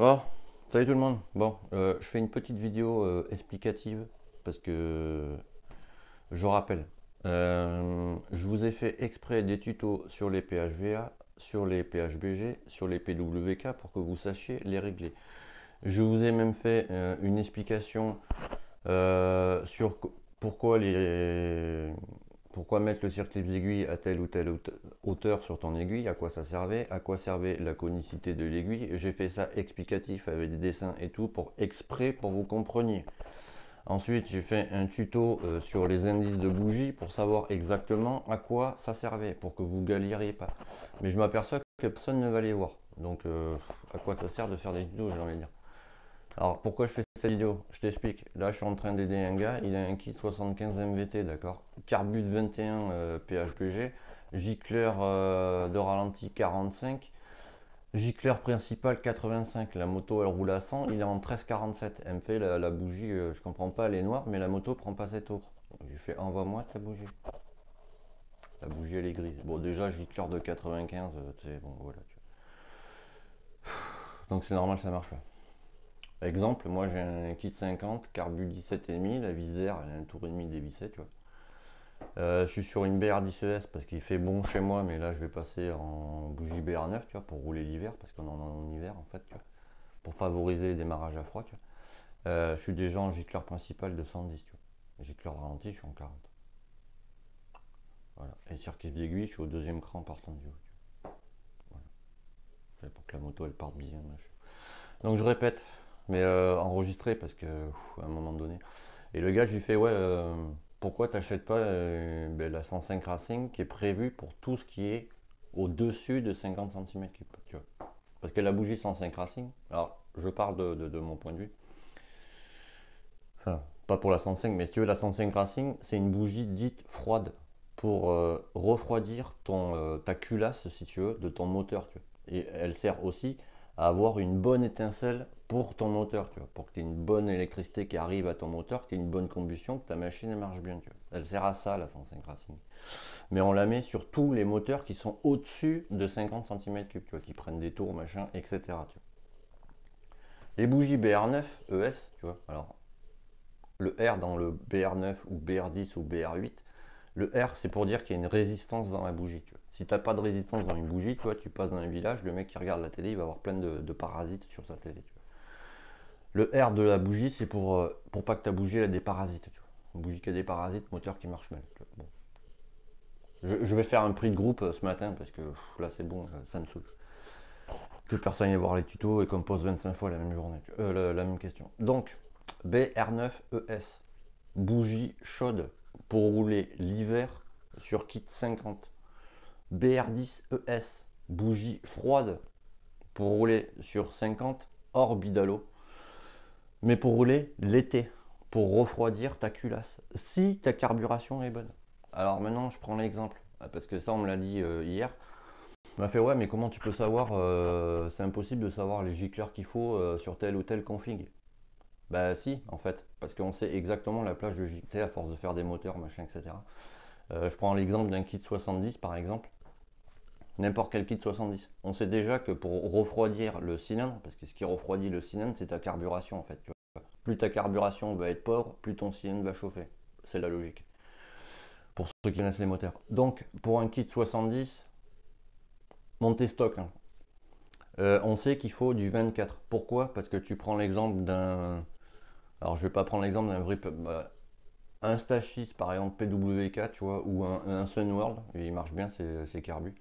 Oh, salut tout le monde. Bon, je fais une petite vidéo explicative parce que je rappelle, je vous ai fait exprès des tutos sur les PHVA, sur les PHBG, sur les PWK pour que vous sachiez les régler. Je vous ai même fait une explication sur pourquoi mettre le circuit aiguille à telle ou telle hauteur sur ton aiguille, à quoi servait la conicité de l'aiguille. J'ai fait ça explicatif avec des dessins et tout pour exprès pour vous compreniez. Ensuite, j'ai fait un tuto sur les indices de bougie pour savoir exactement à quoi ça servait, pour que vous galériez pas. Mais je m'aperçois que personne ne va les voir. Donc, à quoi ça sert de faire des tutos, j'ai envie de dire. Alors pourquoi je fais cette vidéo? Je t'explique. Là je suis en train d'aider un gars, il a un kit 75 MVT, d'accord. Carbut 21 PHPG, gicleur de ralenti 45, gicleur principal 85. La moto elle roule à 100, il est en 13,47. Elle me fait la bougie, je comprends pas, elle est noire, mais la moto prend pas cette tour. Je lui fais envoie-moi ta bougie. La bougie elle est grise. Bon déjà gicleur de 95, tu sais, bon voilà. Donc c'est normal, ça marche pas. Exemple, moi j'ai un kit 50, carbu 17,5, la visière elle a un tour et demi dévissé, tu vois. Je suis sur une BR10ES parce qu'il fait bon chez moi, mais là je vais passer en bougie BR9, tu vois, pour rouler l'hiver, parce qu'on en hiver en fait, tu vois, pour favoriser les démarrages à froid, tu vois. Je suis déjà en gicleur principal de 110, tu vois. Gicleur ralenti, je suis en 40. Voilà. Et circuit d'aiguille, je suis au deuxième cran partant du haut, tu vois. Voilà. Pour que la moto elle parte bien, machin. Donc je répète, mais enregistré parce que à un moment donné. Et le gars, je lui fais ouais, pourquoi t'achètes pas la 105 Racing qui est prévue pour tout ce qui est au-dessus de 50 cm3, tu vois. Parce que la bougie 105 Racing, alors je parle de mon point de vue, enfin pas pour la 105, mais si tu veux la 105 Racing, c'est une bougie dite froide pour refroidir ta culasse, si tu veux, de ton moteur, tu vois. Et elle sert aussi à avoir une bonne étincelle pour ton moteur, tu vois, pour que tu aies une bonne électricité qui arrive à ton moteur, que tu aies une bonne combustion, que ta machine elle marche bien, tu vois. Elle sert à ça, la 105 Racing. Mais on la met sur tous les moteurs qui sont au-dessus de 50 cm3, tu vois, qui prennent des tours, machin, etc. Tu vois. Les bougies BR9 ES, tu vois, alors le R dans le BR9 ou BR10 ou BR8, le R c'est pour dire qu'il y a une résistance dans la bougie. Tu vois. Si tu n'as pas de résistance dans une bougie, toi tu passes dans un village, le mec qui regarde la télé, il va avoir plein de parasites sur sa télé. Tu vois. Le R de la bougie, c'est pour pas que ta bougie ait des parasites. Tu vois. Une bougie qui a des parasites, moteur qui marche mal. Bon. Je vais faire un prix de groupe ce matin parce que là c'est bon, ça me saoule. Que personne aille voir les tutos et qu'on me pose 25 fois la même journée, la même question. Donc, BR9ES, bougie chaude pour rouler l'hiver sur kit 50. BR10ES, bougie froide pour rouler sur 50 hors bidalo, mais pour rouler l'été, pour refroidir ta culasse, si ta carburation est bonne. Alors maintenant, je prends l'exemple, parce que ça, on me l'a dit hier. On m'a fait ouais, mais comment tu peux savoir, c'est impossible de savoir les gicleurs qu'il faut sur telle ou telle config. Bah si, en fait, parce qu'on sait exactement la plage de giclée à force de faire des moteurs, machin, etc. Je prends l'exemple d'un kit 70 par exemple, n'importe quel kit 70. On sait déjà que pour refroidir le cylindre, parce que ce qui refroidit le cylindre, c'est ta carburation en fait. Tu vois. Plus ta carburation va être pauvre, plus ton cylindre va chauffer. C'est la logique. Pour ceux qui connaissent les moteurs. Donc, pour un kit 70, montez stock. Hein. On sait qu'il faut du 24. Pourquoi? Parce que tu prends l'exemple d'un. Alors, je vais pas prendre l'exemple d'un vrai. Un Stachis, par exemple, PWK, tu vois, ou un Sunworld, il marche bien, c'est carbu.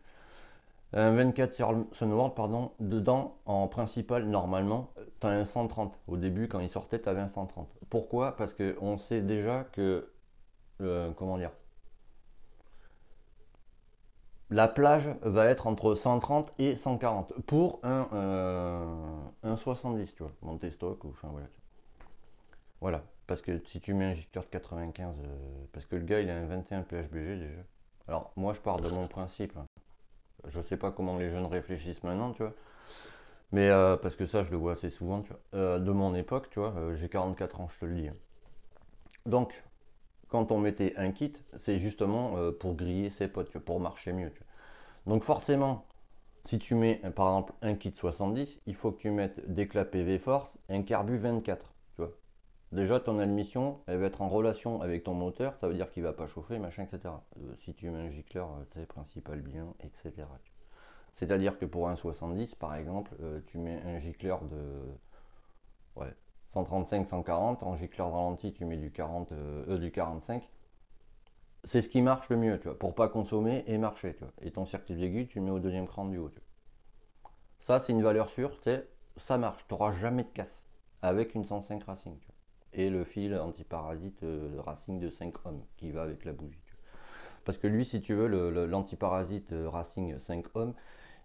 Un 24 Sunworld, pardon, dedans, en principal, normalement, tu as un 130. Au début, quand il sortait, tu avais un 130. Pourquoi? Parce qu'on sait déjà que. Comment dire? La plage va être entre 130 et 140 pour un 70, tu vois, monter stock ou enfin voilà. Voilà, parce que si tu mets un injecteur de 95, parce que le gars il a un 21 PHBG déjà. Alors moi je pars de mon principe, hein. Je sais pas comment les jeunes réfléchissent maintenant, tu vois, mais parce que ça je le vois assez souvent, tu vois. De mon époque, tu vois, j'ai 44 ans, je te le dis. Hein. Donc quand on mettait un kit, c'est justement pour griller ses potes, tu vois, pour marcher mieux. Tu vois. Donc forcément, Si tu mets par exemple un kit 70, il faut que tu mettes des clapets V-Force et un carbu 24. Tu vois. Déjà, ton admission, elle va être en relation avec ton moteur, ça veut dire qu'il va pas chauffer, machin, etc. Si tu mets un gicleur, principal bien, etc. C'est-à-dire que pour un 70, par exemple, tu mets un gicleur de ouais, 135, 140, en gicleur de ralenti, tu mets du 40, du 45. C'est ce qui marche le mieux, tu vois, pour pas consommer et marcher, tu vois. Et ton circuit d'aiguille, tu le mets au deuxième cran du haut, tu vois. Ça, c'est une valeur sûre, ça marche, tu n'auras jamais de casse avec une 105 Racing, tu vois. Et le fil antiparasite Racing de 5 ohms qui va avec la bougie, tu vois. Parce que lui, si tu veux, l'antiparasite Racing 5 ohms,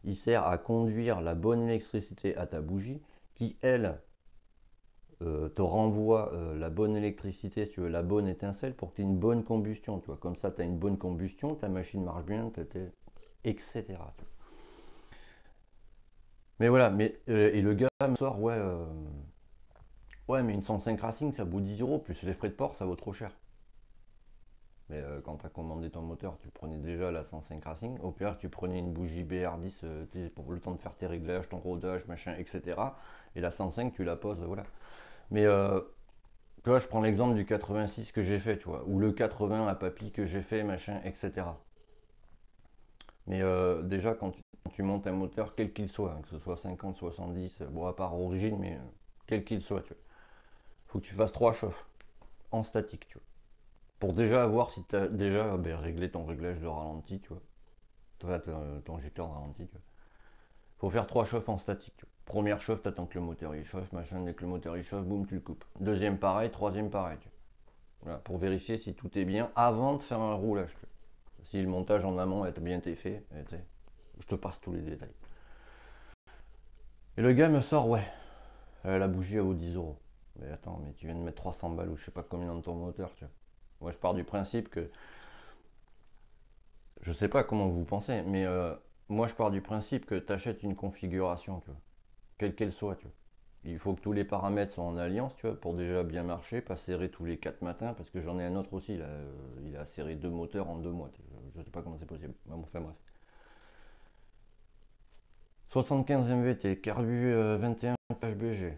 il sert à conduire la bonne électricité à ta bougie qui, elle, te renvoie la bonne électricité, si tu veux, la bonne étincelle pour que tu aies une bonne combustion, tu vois. Comme ça, tu as une bonne combustion, ta machine marche bien, etc. Tu vois. Mais voilà, et le gars me sort, ouais, mais une 105 Racing, ça vaut 10 euros, plus les frais de port, ça vaut trop cher. Mais quand tu as commandé ton moteur, tu prenais déjà la 105 Racing. Au pire, tu prenais une bougie BR10 pour le temps de faire tes réglages, ton rodage, machin, etc. Et la 105, tu la poses, voilà. Mais tu vois, je prends l'exemple du 86 que j'ai fait, tu vois, ou le 80 à papy que j'ai fait, machin, etc. Mais déjà, quand tu montes un moteur, quel qu'il soit, hein, que ce soit 50, 70, bon, à part origine, mais quel qu'il soit, tu vois, faut que tu fasses 3 chauffes en statique, tu vois. Pour déjà voir si tu as déjà réglé ton réglage de ralenti, tu vois. Ton gicleur de ralenti, tu vois. Faut faire 3 chauffes en statique, tu vois. Première chauffe, t'attends que le moteur il chauffe, machin, dès que le moteur il chauffe, boum, tu le coupes. Deuxième pareil, troisième pareil, tu vois. Voilà, pour vérifier si tout est bien avant de faire un roulage. Tu vois. Si le montage en amont est bien été fait, je te passe tous les détails. Et le gars me sort, ouais, la bougie elle vaut 10 euros. Mais attends, mais tu viens de mettre 300 balles ou je sais pas combien dans ton moteur, tu vois. Moi je pars du principe que je sais pas comment vous pensez, mais moi je pars du principe que tu achètes une configuration, tu vois, quelle qu'elle soit, tu vois. Il faut que tous les paramètres soient en alliance, tu vois, pour déjà bien marcher, pas serrer tous les 4 matins, parce que j'en ai un autre aussi, là, il a serré 2 moteurs en 2 mois, je sais pas comment c'est possible. Enfin bref. 75 MVT, carbu 21 HBG,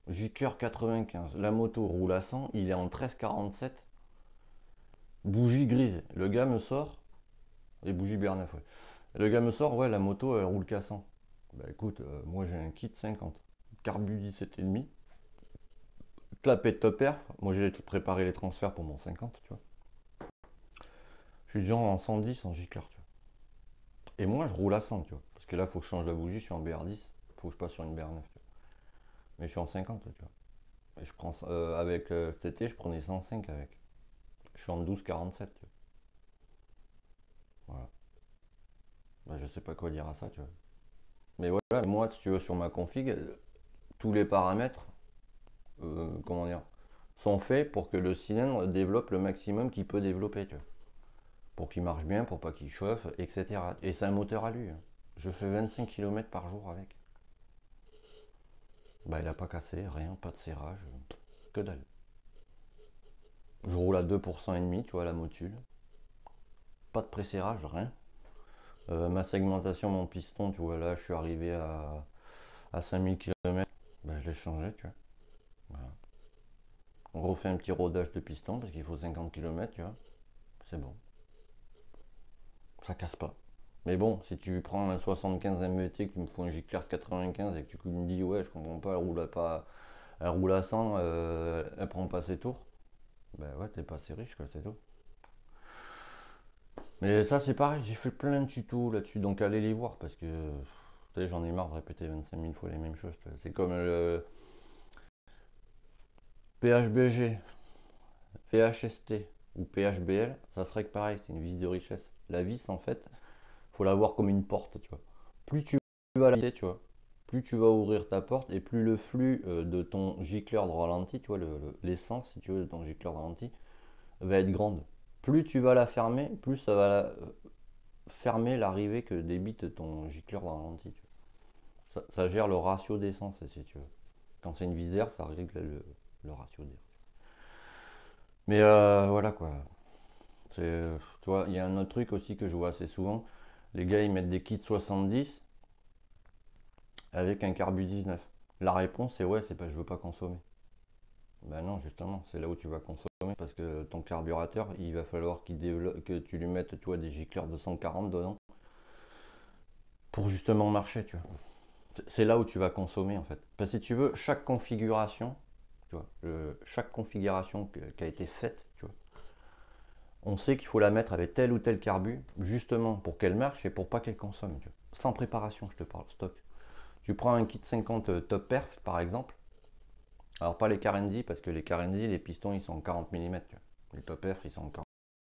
gicleur 95, la moto roule à 100, il est en 1347, bougie grise. Le gars me sort, les bougies Bernaf, ouais. Le gars me sort, ouais, la moto elle roule qu'à 100. Bah écoute, moi j'ai un kit 50, carbu 17,5, clapet de top air. Moi j'ai préparé les transferts pour mon 50, tu vois. Je suis déjà en 110 en gicleur, tu vois. Et moi je roule à 100, tu vois. Parce que là, faut que je change la bougie, je suis en BR10, faut que je passe sur une BR9, tu vois. Mais je suis en 50, tu vois. Et je prends, avec cet été, je prenais 105 avec. Je suis en 12,47, tu vois. Voilà. Bah, je sais pas quoi dire à ça, tu vois. Mais voilà, moi, si tu veux, sur ma config, tous les paramètres, comment dire, sont faits pour que le cylindre développe le maximum qu'il peut développer, tu vois. Pour qu'il marche bien, pour pas qu'il chauffe, etc. Et c'est un moteur à lui, hein. Je fais 25 km par jour avec. Bah, il a pas cassé, rien, pas de serrage, que dalle. Je roule à 2% et demi, tu vois, la motule. Pas de pré-serrage, rien. Ma segmentation, mon piston, tu vois, là, je suis arrivé à 5000 km. Bah, je l'ai changé, tu vois. Voilà. On refait un petit rodage de piston parce qu'il faut 50 km, tu vois. C'est bon. Ça casse pas. Mais bon, si tu prends un 75 MVT qui me faut un gicleur 95 et que tu me dis ouais je comprends pas, elle roule à 100, elle prend pas ses tours, ben ouais t'es pas assez riche quoi, c'est tout. Mais ça c'est pareil, j'ai fait plein de tutos là-dessus, donc allez les voir parce que j'en ai marre de répéter 25 000 fois les mêmes choses. C'est comme le PHBG, VHST ou PHBL, ça serait que pareil, c'est une vis de richesse. La vis en fait, faut la voir comme une porte, tu vois. Plus tu vas la visser, tu vois, plus tu vas ouvrir ta porte et plus le flux de ton gicleur de ralenti, tu vois, l'essence, si tu veux, de ton gicleur de ralenti, va être grande. Plus tu vas la fermer, plus ça va fermer l'arrivée que débite ton gicleur de ralenti. Tu vois. Ça gère le ratio d'essence, si tu veux. Quand c'est une visière, ça règle le ratio d'air. Mais voilà quoi. Tu vois, il y a un autre truc aussi que je vois assez souvent. Les gars, ils mettent des kits 70. avec un carbu 19? La réponse est ouais, c'est pas je veux pas consommer. Ben non, justement, c'est là où tu vas consommer parce que ton carburateur, il va falloir que tu lui mettes, toi, des gicleurs de 140 dedans pour justement marcher, tu vois. C'est là où tu vas consommer en fait. Parce que si tu veux, chaque configuration, tu vois, chaque configuration qui a été faite, tu vois, on sait qu'il faut la mettre avec tel ou tel carbu, justement pour qu'elle marche et pour pas qu'elle consomme. Tu vois. Sans préparation, je te parle, stock. Tu prends un kit 50 top perf par exemple. Alors pas les Carenzi, parce que les Carenzi, les pistons ils sont en 40 mm. Tu vois. Les top perf ils sont en 40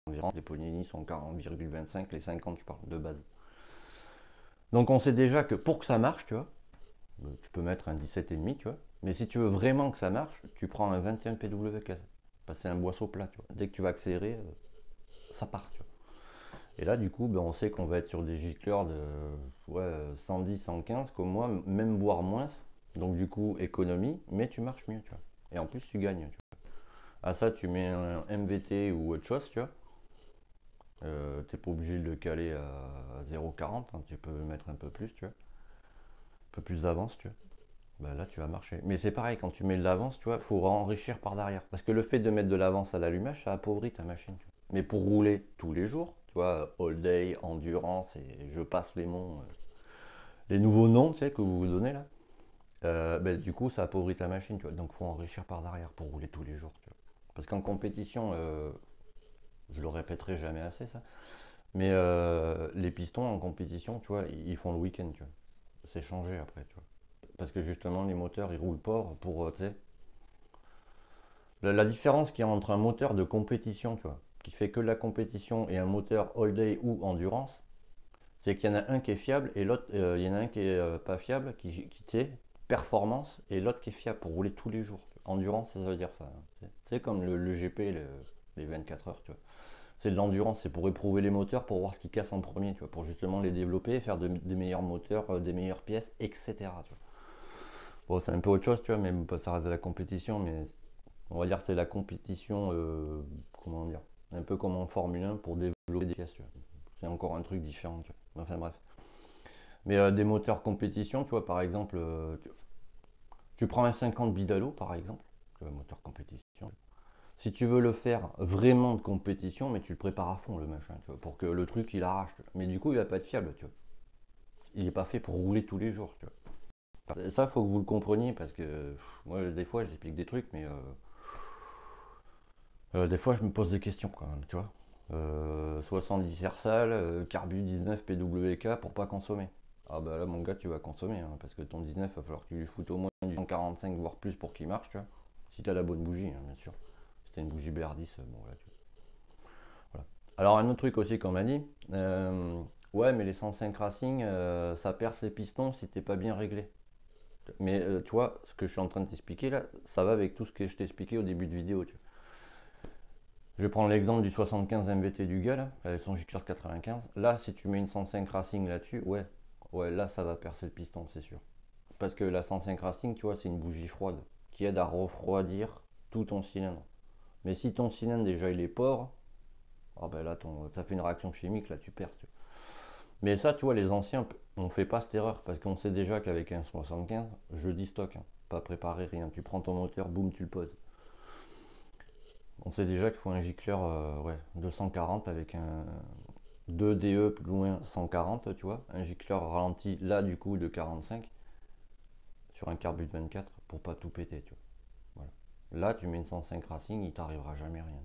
environ, les Polini sont en 40,25, les 50 je parle de base. Donc on sait déjà que pour que ça marche, tu vois, tu peux mettre un 17,5, tu vois. Mais si tu veux vraiment que ça marche, tu prends un 21 PWK. Parce que c'est un boisseau plat, tu vois. Dès que tu vas accélérer, ça part, tu vois. Et là, du coup, ben, on sait qu'on va être sur des gicleurs de ouais, 110, 115, comme moi, même voire moins. Donc du coup, économie, mais tu marches mieux, tu vois. Et en plus, tu gagnes, tu vois. À ça, tu mets un MVT ou autre chose, tu vois. T'es pas obligé de le caler à 0,40, hein. Tu peux mettre un peu plus, tu vois. Un peu plus d'avance, tu vois. Bah là tu vas marcher. Mais c'est pareil, quand tu mets de l'avance, tu vois, faut enrichir par derrière. Parce que le fait de mettre de l'avance à l'allumage, ça appauvrit ta machine. Tu vois. Mais pour rouler tous les jours, tu vois, all day, endurance, et je passe les nouveaux noms, tu sais, que vous vous donnez là, bah, du coup ça appauvrit ta machine, tu vois. Donc faut enrichir par derrière pour rouler tous les jours, tu vois. Parce qu'en compétition, je le répéterai jamais assez ça, mais les pistons en compétition, tu vois, ils font le week-end, tu vois. C'est changé après, tu vois. Parce que justement, les moteurs, ils roulent pas pour, tu sais, la différence qu'il y a entre un moteur de compétition, tu vois, qui fait que de la compétition et un moteur all day ou endurance, c'est qu'il y en a un qui est fiable et l'autre, il y en a un qui est pas fiable, qui est performance, et l'autre qui est fiable pour rouler tous les jours. Endurance, ça veut dire ça, hein. C'est comme le GP, les 24 heures, tu vois. C'est de l'endurance, c'est pour éprouver les moteurs, pour voir ce qui casse en premier, tu vois, pour justement les développer, faire des meilleurs moteurs, des meilleures pièces, etc. Tu vois. Bon, c'est un peu autre chose, tu vois, mais ça reste de la compétition, mais on va dire que c'est la compétition, comment dire, un peu comme en Formule 1 pour développer des pièces, tu vois. C'est encore un truc différent, tu vois. Enfin bref. Mais des moteurs compétition, tu vois, par exemple, tu prends un 50 Bidalo, par exemple, tu vois, moteur compétition. Si tu veux le faire vraiment de compétition, mais tu le prépares à fond, le machin, tu vois, pour que le truc, il arrache. Mais du coup, il va pas être fiable, tu vois. Il n'est pas fait pour rouler tous les jours, tu vois. Ça, faut que vous le compreniez, parce que moi, des fois, j'explique des trucs, mais des fois, je me pose des questions quand même, tu vois. 70 Hersal, Carbu 19 PWK pour pas consommer. Ah bah là, mon gars, tu vas consommer, hein, parce que ton 19, il va falloir que tu lui foutes au moins du 145, voire plus pour qu'il marche, tu vois. Si tu as la bonne bougie, hein, bien sûr. Si tu as une bougie BR10, bon là, tu vois. Voilà. Alors, un autre truc aussi qu'on m'a dit, ouais, mais les 105 Racing, ça perce les pistons si t'es pas bien réglé. Mais tu vois, ce que je suis en train de t'expliquer là, ça va avec tout ce que je t'ai expliqué au début de vidéo, tu vois. Je vais prendre l'exemple du 75 MVT du gars là, avec son J-Class 95. Là, si tu mets une 105 Racing là-dessus, ouais, ouais, là ça va percer le piston, c'est sûr. Parce que la 105 Racing, tu vois, c'est une bougie froide qui aide à refroidir tout ton cylindre. Mais si ton cylindre déjà il est port, ah ben là ça fait une réaction chimique, là tu perces. Tu vois. Mais ça, tu vois, les anciens, on fait pas cette erreur parce qu'on sait déjà qu'avec un 75, je dis stock, hein, pas préparer rien. Tu prends ton moteur, boum, tu le poses. On sait déjà qu'il faut un gicleur ouais, 240 avec un 2DE plus loin 140, tu vois. Un gicleur ralenti là du coup de 45 sur un carbu de 24 pour pas tout péter, tu vois. Voilà. Là, tu mets une 105 Racing, il t'arrivera jamais rien.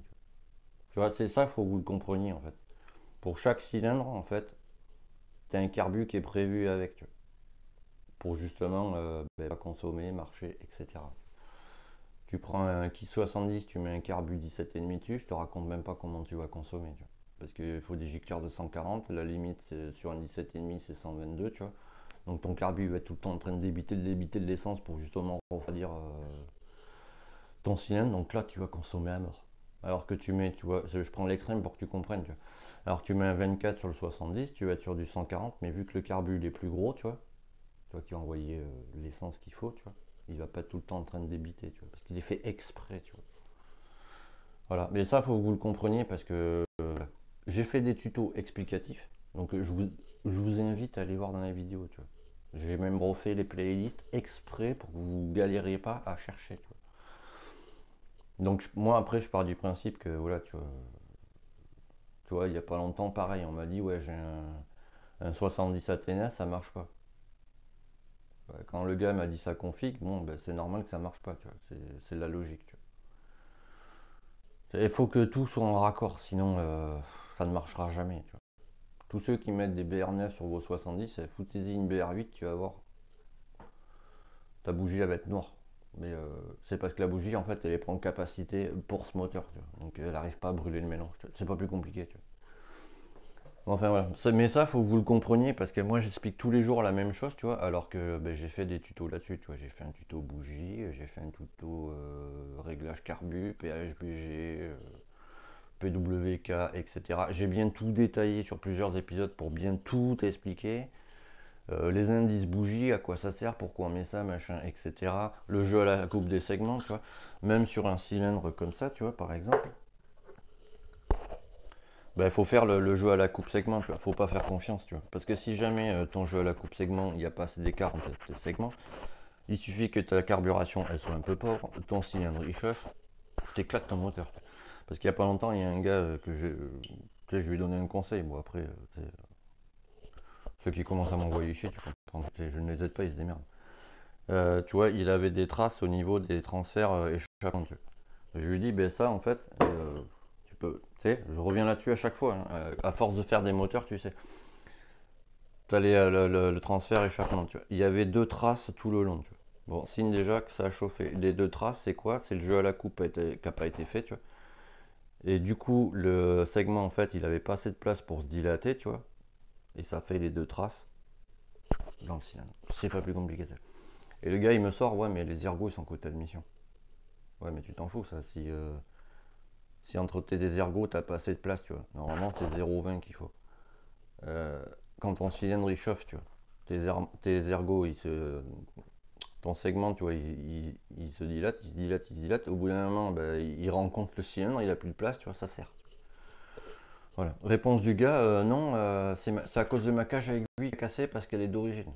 Tu vois, c'est ça, il faut que vous le compreniez en fait. Pour chaque cylindre, en fait, tu as un carbu qui est prévu avec, tu vois, pour justement pas consommer, marcher, etc. Tu prends un kit 70, tu mets un carbu 17,5 dessus, je te raconte même pas comment tu vas consommer, tu vois. Parce qu'il faut des gicleurs de 140, la limite sur un 17,5 c'est 122, tu vois. Donc ton carbu va être tout le temps en train de débiter de l'essence pour justement refroidir ton cylindre, donc là tu vas consommer à mort. Alors que tu mets, tu vois, je prends l'extrême pour que tu comprennes, tu vois. Alors tu mets un 24 sur le 70, tu vas être sur du 140, mais vu que le carbu il est plus gros, tu vois qui va envoyer l'essence qu'il faut, tu vois, il va pas tout le temps en train de débiter, tu vois, parce qu'il est fait exprès, tu vois. Voilà, mais ça, faut que vous le compreniez parce que j'ai fait des tutos explicatifs, donc je vous invite à aller voir dans la vidéo, tu vois. J'ai même refait les playlists exprès pour que vous galériez pas à chercher. Tu vois. Donc moi après je pars du principe que voilà, tu vois, il n'y a pas longtemps pareil, on m'a dit ouais j'ai un 70 Athena, ça marche pas. Ouais, quand le gars m'a dit sa config, bon ben, c'est normal que ça marche pas, tu vois, c'est la logique. Tu vois. Il faut que tout soit en raccord, sinon ça ne marchera jamais. Tu vois. Tous ceux qui mettent des BR9 sur vos 70, foutez-y une BR8, tu vas voir, ta bougie elle va être noire. Mais c'est parce que la bougie en fait elle prend capacité pour ce moteur, tu vois. Donc elle n'arrive pas à brûler le mélange. C'est pas plus compliqué. Tu vois. Enfin voilà, mais ça faut que vous le compreniez parce que moi j'explique tous les jours la même chose, tu vois, alors que ben, j'ai fait des tutos là-dessus, tu vois, j'ai fait un tuto bougie, j'ai fait un tuto réglage carbu, PHBG, PWK, etc. J'ai bien tout détaillé sur plusieurs épisodes pour bien tout expliquer. Les indices bougie, à quoi ça sert, pourquoi on met ça, machin, etc. Le jeu à la coupe des segments, tu vois, même sur un cylindre comme ça, tu vois, par exemple. Il faut faire le jeu à la coupe segment, tu vois. Faut pas faire confiance, tu vois. Parce que si jamais ton jeu à la coupe segment, il n'y a pas assez d'écart entre tes segments, il suffit que ta carburation elle soit un peu pauvre, ton cylindre il chauffe, t'éclates ton moteur. Parce qu'il y a pas longtemps, il y a un gars je lui ai donné un conseil. Bon après, ceux qui commencent à m'envoyer chier, tu comprends. Je ne les aide pas, ils se démerdent. Tu vois, il avait des traces au niveau des transferts échappants. Tu vois. Je lui ai dit, ben ça en fait, tu peux, tu sais, je reviens là-dessus à chaque fois, hein, à force de faire des moteurs, tu sais. T'as le transfert échappement, tu vois. Il y avait 2 traces tout le long, tu vois. Bon, signe déjà que ça a chauffé. Les 2 traces, c'est quoi? C'est le jeu à la coupe qui n'a pas été fait, tu vois. Et du coup, le segment, en fait, il avait pas assez de place pour se dilater, tu vois. Et ça fait les 2 traces dans le cylindre. C'est pas plus compliqué, tu vois. Et le gars, il me sort, ouais, mais les ergots, ils sont côté admission. Ouais, mais tu t'en fous, ça. Si entre tes ergots, t'as pas assez de place, tu vois. Normalement, c'est 0,20 qu'il faut. Euh, quand ton cylindre, il chauffe, tu vois. Tes ergots, ton segment, tu vois, il se dilate, il se dilate, il se dilate. Au bout d'un moment, bah, il rencontre le cylindre, il a plus de place, tu vois, ça sert. Voilà. Réponse du gars, non, c'est à cause de ma cage à aiguille cassée parce qu'elle est d'origine.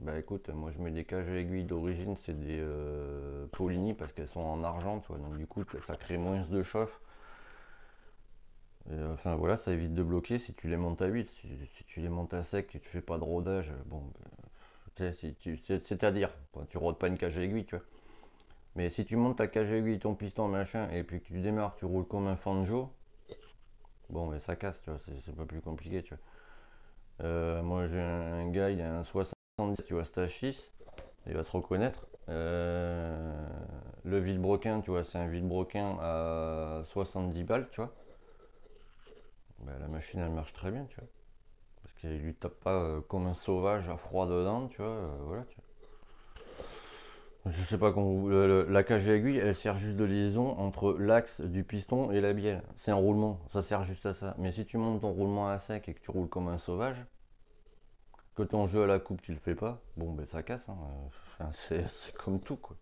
Bah écoute, moi je mets des cages à aiguille d'origine, c'est des Polini parce qu'elles sont en argent, tu vois, donc du coup ça crée moins de chauffe. Enfin voilà, ça évite de bloquer si tu les montes à 8. Si tu les montes à sec et tu fais pas de rodage, bon, c'est-à-dire, tu rodes pas une cage à aiguille, tu vois. Mais si tu montes ta cage à aiguille, ton piston, machin, et puis que tu démarres, tu roules comme un Fanjo, bon, mais ça casse, tu vois, c'est pas plus compliqué, tu vois. Moi, j'ai un gars, il a un 70, tu vois, stage 6, il va se reconnaître. Le vilebrequin, tu vois, c'est un vilebrequin à 70 balles, tu vois. Ben, la machine, elle marche très bien, tu vois. Parce qu'il lui tape pas comme un sauvage à froid dedans, tu vois, voilà, tu vois. Je sais pas comment la cage à aiguille, elle sert juste de liaison entre l'axe du piston et la bielle. C'est un roulement, ça sert juste à ça. Mais si tu montes ton roulement à sec et que tu roules comme un sauvage, que ton jeu à la coupe tu le fais pas, bon ben ça casse. Hein. Enfin, c'est comme tout quoi.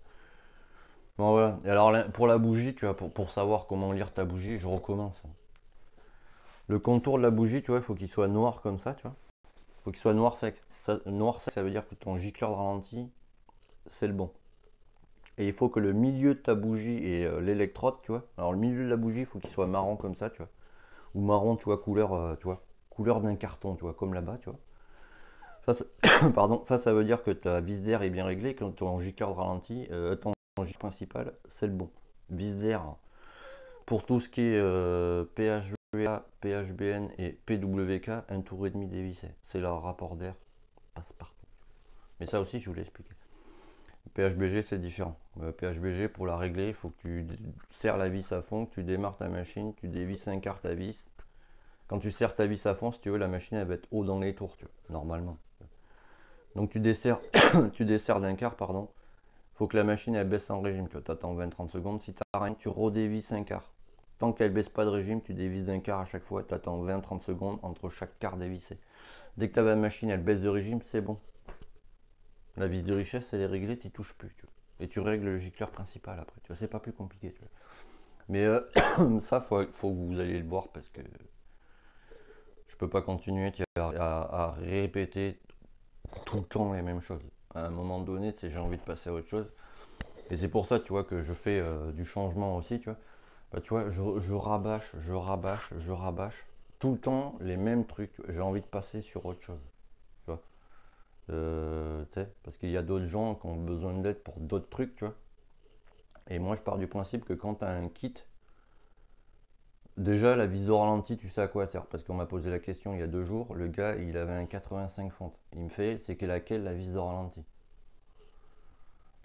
Bon voilà. Et alors pour la bougie, tu vois, pour savoir comment lire ta bougie, je recommence. Le contour de la bougie, tu vois, il faut qu'il soit noir comme ça, tu vois. Il faut qu'il soit noir sec. Noir sec, ça veut dire que ton gicleur de ralenti, c'est le bon. Et il faut que le milieu de ta bougie et l'électrode, tu vois. Alors le milieu de la bougie, il faut qu'il soit marron comme ça, tu vois. Ou marron, tu vois, couleur d'un carton, tu vois, comme là-bas, tu vois. Pardon, ça veut dire que ta vis d'air est bien réglée, que ton gicleur de ralenti, ton gicleur principal, c'est le bon. Vis d'air, pour tout ce qui est PHBA, PHBN et PWK, un tour et demi dévissé. C'est leur rapport d'air, passe partout. Mais ça aussi, je vous l'ai expliqué. PHBG c'est différent. PHBG pour la régler, il faut que tu serres la vis à fond, que tu démarres ta machine, tu dévisses un quart ta vis. Quand tu serres ta vis à fond, si tu veux, la machine elle va être haut dans les tours, tu vois, normalement. Donc tu desserres, tu desserres d'un quart, pardon. Faut que la machine elle baisse en régime, tu attends 20-30 secondes. Si tu n'as rien, tu redévisses un quart. Tant qu'elle baisse pas de régime, tu dévisses d'un quart à chaque fois, tu attends 20-30 secondes entre chaque quart dévissé. Dès que ta machine elle baisse de régime, c'est bon. La vis de richesse elle est réglée, tu touches plus. Tu vois. Et tu règles le gicleur principal après. Tu vois, c'est pas plus compliqué. Tu vois. Mais ça, faut que vous alliez le voir parce que je peux pas continuer à répéter tout le temps les mêmes choses. À un moment donné, tu sais, j'ai envie de passer à autre chose. Et c'est pour ça, tu vois, que je fais du changement aussi, tu vois. Bah, tu vois, je rabâche, je rabâche. Tout le temps les mêmes trucs. J'ai envie de passer sur autre chose. Tu vois. Tu sais, parce qu'il y a d'autres gens qui ont besoin d'aide pour d'autres trucs, tu vois. Et moi, je pars du principe que quand tu as un kit, déjà la vis au ralenti, tu sais à quoi ça sert. Parce qu'on m'a posé la question il y a 2 jours, le gars, il avait un 85 fentes. Il me fait, c'est que laquelle la vis au ralenti.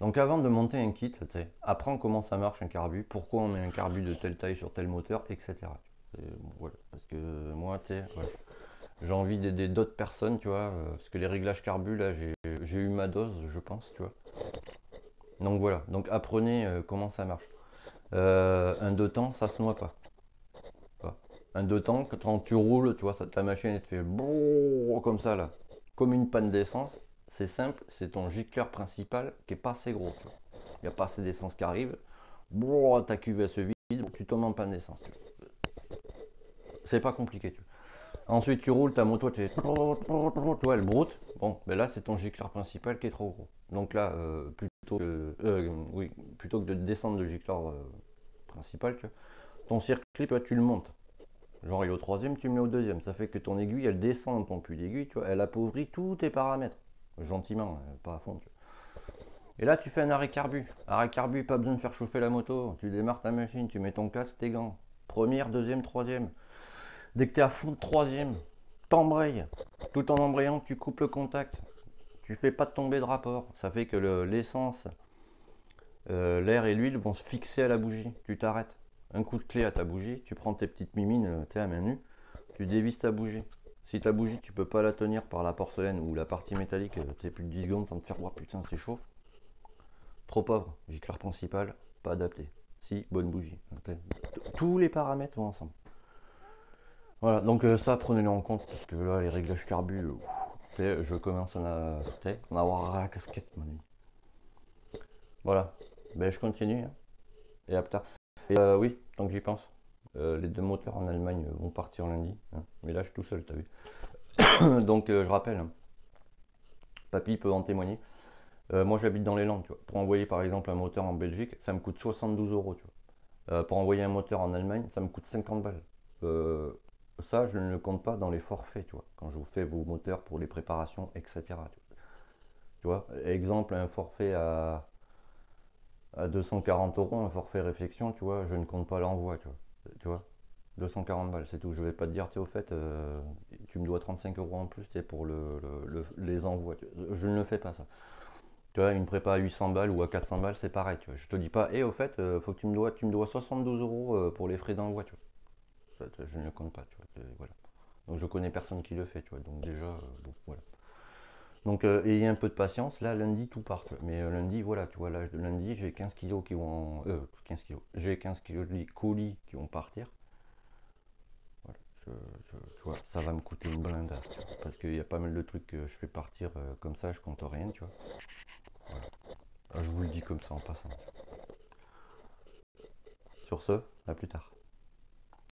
Donc avant de monter un kit, tu sais, apprends comment ça marche un carbu, pourquoi on met un carbu de telle taille sur tel moteur, etc. Bon, voilà. Parce que moi, tu sais, voilà. J'ai envie d'aider d'autres personnes, tu vois, parce que les réglages carbu, là, j'ai eu ma dose, je pense, tu vois. Donc voilà, donc apprenez comment ça marche. Un deux temps, ça se noie pas. Quoi. Un deux temps, quand tu roules, tu vois, ta machine elle te fait brrr, comme ça là, comme une panne d'essence. C'est simple, c'est ton gicleur principal qui est pas assez gros. Il n'y a pas assez d'essence qui arrive. Brrr, ta cuve elle se vide, tu tombes en panne d'essence. C'est pas compliqué. Tu vois. Ensuite tu roules, ta moto, tu vois, elle broute. Bon, ben là c'est ton gicleur principal qui est trop gros. Donc là, plutôt que de descendre le gicleur principal, tu vois, ton circuit, toi, tu le montes. Genre il est au troisième, tu le mets au deuxième. Ça fait que ton aiguille, elle descend dans ton puits d'aiguille, tu vois, elle appauvrit tous tes paramètres. Gentiment, pas à fond. Tu vois. Et là, tu fais un arrêt carbu. Arrêt carbu, pas besoin de faire chauffer la moto. Tu démarres ta machine, tu mets ton casque, tes gants. Première, deuxième, troisième. Dès que tu es à fond de troisième, t'embrayes. Tout en embrayant, tu coupes le contact. Tu fais pas tomber de rapport. Ça fait que l'essence, l'air et l'huile vont se fixer à la bougie. Tu t'arrêtes. Un coup de clé à ta bougie, tu prends tes petites mimines, tu à main nue, tu dévisses ta bougie. Si ta bougie, tu peux pas la tenir par la porcelaine ou la partie métallique, tu plus de 10 secondes sans te faire, oh putain, c'est chaud. Trop pauvre, gicleur principal, pas adapté. Si, bonne bougie. Tous les paramètres vont ensemble. Voilà, donc ça, prenez-le en compte, parce que là, les réglages carbu, je commence à en avoir à la casquette, mon ami. Voilà, ben, je continue, hein. Et à plus tard. Et oui, tant que j'y pense, les 2 moteurs en Allemagne vont partir lundi, hein. Mais là, je suis tout seul, t'as vu. Donc, je rappelle, hein, papy peut en témoigner. Moi, j'habite dans les Landes, tu vois. Pour envoyer, par exemple, un moteur en Belgique, ça me coûte 72 euros, tu vois. Pour envoyer un moteur en Allemagne, ça me coûte 50 balles. Euh, Ça, je ne le compte pas dans les forfaits, tu vois. Quand je vous fais vos moteurs pour les préparations, etc. Tu vois, exemple, un forfait à 240 euros, un forfait réflexion, tu vois, je ne compte pas l'envoi, tu vois. 240 balles, c'est tout. Je vais pas te dire, tu au fait, tu me dois 35 euros en plus pour les envois. Je ne le fais pas, ça. Tu vois, une prépa à 800 balles ou à 400 balles, c'est pareil. Tu vois. Je te dis pas, et au fait, faut que tu me dois 72 euros pour les frais d'envoi, tu vois. Je ne le compte pas, tu vois. Voilà. Donc je connais personne qui le fait, tu vois. Donc déjà, bon, voilà. Donc ayez un peu de patience. Là, lundi, tout part. Mais lundi, voilà, tu vois, là, lundi, j'ai 15 kilos qui vont. 15 kilos. J'ai 15 kilos de colis qui vont partir. Voilà. Tu vois, ça va me coûter une blindasse. Tu vois, parce qu'il y a pas mal de trucs que je fais partir comme ça, je compte rien, tu vois. Voilà. Je vous le dis comme ça en passant. Sur ce, à plus tard.